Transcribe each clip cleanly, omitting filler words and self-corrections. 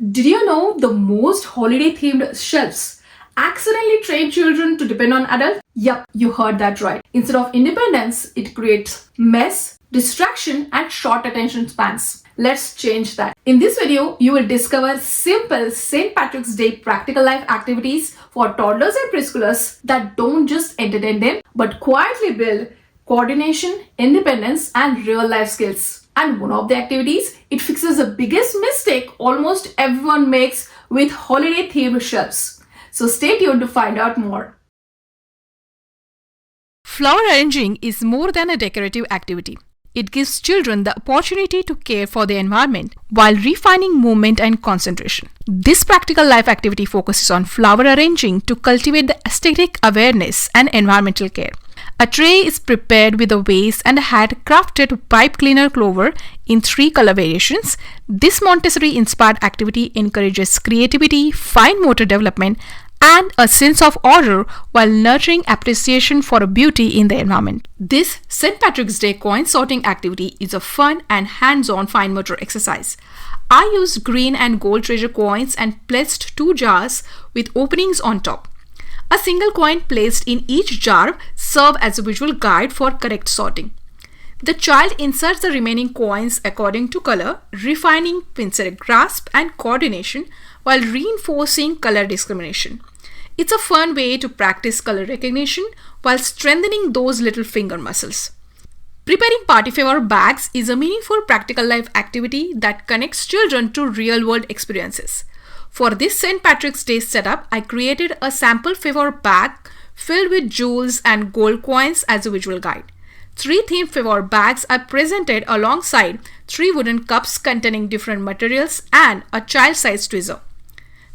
Did you know the most holiday themed shelves accidentally train children to depend on adults? Yup, you heard that right. Instead of independence, it creates mess, distraction, and short attention spans. Let's change that. In this video, you will discover simple St. Patrick's Day practical life activities for toddlers and preschoolers that don't just entertain them but quietly build coordination, independence, and real life skills. And one of the activities, it fixes the biggest mistake almost everyone makes with holiday themed shelves. So stay tuned to find out more. Flower arranging is more than a decorative activity. It gives children the opportunity to care for the environment while refining movement and concentration. This practical life activity focuses on flower arranging to cultivate the aesthetic awareness and environmental care. A tray is prepared with a vase and a hat crafted with pipe cleaner clover in 3 color variations. This Montessori-inspired activity encourages creativity, fine motor development, and a sense of order while nurturing appreciation for beauty in the environment. This St. Patrick's Day coin sorting activity is a fun and hands-on fine motor exercise. I used green and gold treasure coins and placed 2 jars with openings on top. A single coin placed in each jar serves as a visual guide for correct sorting. The child inserts the remaining coins according to color, refining pincer grasp and coordination while reinforcing color discrimination. It's a fun way to practice color recognition while strengthening those little finger muscles. Preparing party favor bags is a meaningful practical life activity that connects children to real-world experiences. For this St. Patrick's Day setup, I created a sample favor bag filled with jewels and gold coins as a visual guide. 3 themed favor bags are presented alongside 3 wooden cups containing different materials and a child-sized tweezer.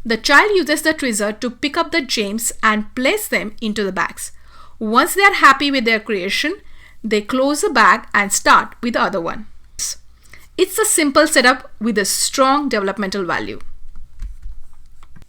The child uses the tweezer to pick up the gems and place them into the bags. Once they are happy with their creation, they close the bag and start with the other one. It's a simple setup with a strong developmental value.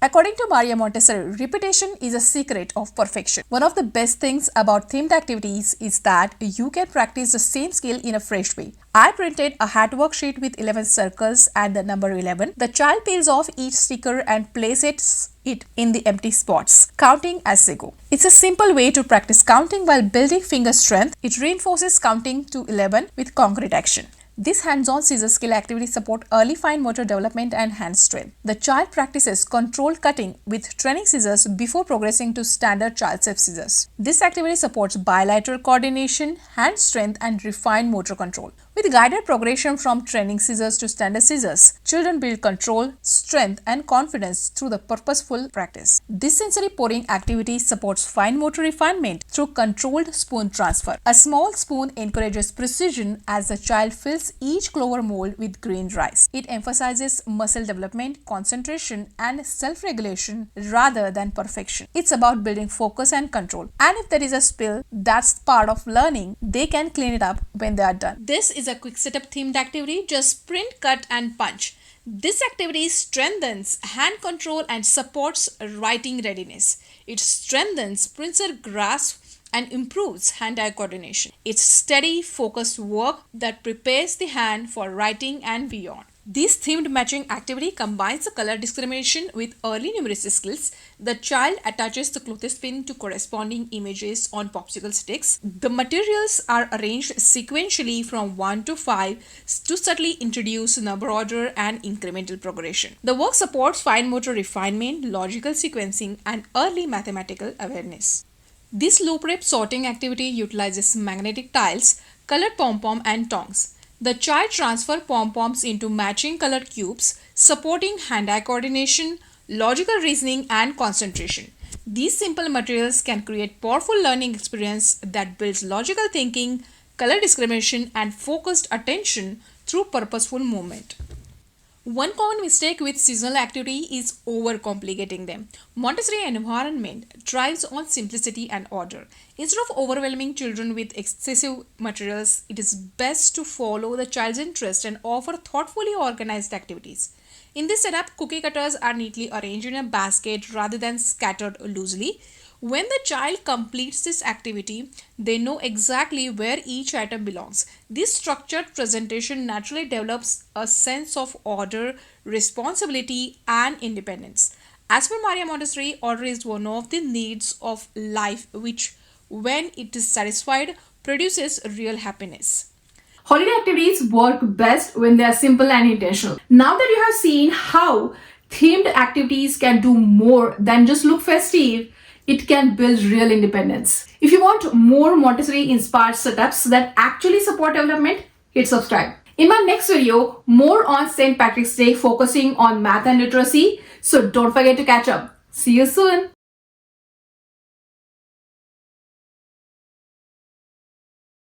According to Maria Montessori, repetition is a secret of perfection. One of the best things about themed activities is that you can practice the same skill in a fresh way. I printed a hat worksheet with 11 circles and the number 11. The child peels off each sticker and places it in the empty spots, counting as they go. It's a simple way to practice counting while building finger strength. It reinforces counting to 11 with concrete action. This hands-on scissor skill activity support early fine motor development and hand strength. The child practices controlled cutting with training scissors before progressing to standard child-safe scissors. This activity supports bilateral coordination, hand strength, and refined motor control. With guided progression from training scissors to standard scissors, children build control, strength, and confidence through the purposeful practice. This sensory pouring activity supports fine motor refinement through controlled spoon transfer. A small spoon encourages precision as the child fills each clover mold with green rice. It emphasizes muscle development, concentration, and self-regulation rather than perfection. It's about building focus and control. And if there is a spill, that's part of learning. They can clean it up when they are done. This is a quick setup themed activity. Just print, cut, and punch. This activity strengthens hand control and supports writing readiness. It strengthens pincer grasp and improves hand-eye coordination. It's steady, focused work that prepares the hand for writing and beyond. This themed matching activity combines the color discrimination with early numeracy skills. The child attaches the clothespin to corresponding images on popsicle sticks. The materials are arranged sequentially from 1 to 5 to subtly introduce number order and incremental progression. The work supports fine motor refinement, logical sequencing, and early mathematical awareness. This loop wrap sorting activity utilizes magnetic tiles, colored pom-pom, and tongs. The child transfers pom-poms into matching colored cubes, supporting hand-eye coordination, logical reasoning, and concentration. These simple materials can create powerful learning experience that builds logical thinking, color discrimination, and focused attention through purposeful movement. One common mistake with seasonal activity is overcomplicating them. Montessori environment thrives on simplicity and order. Instead of overwhelming children with excessive materials, it is best to follow the child's interest and offer thoughtfully organized activities. In this setup, cookie cutters are neatly arranged in a basket rather than scattered loosely. When the child completes this activity, they know exactly where each item belongs. This structured presentation naturally develops a sense of order, responsibility, and independence. As per Maria Montessori, order is one of the needs of life, which, when it is satisfied, produces real happiness. Holiday activities work best when they are simple and intentional. Now that you have seen how themed activities can do more than just look festive, it can build real independence. If you want more Montessori inspired setups that actually support development, hit subscribe. In my next video, more on St. Patrick's Day focusing on math and literacy, so don't forget to catch up. See you soon.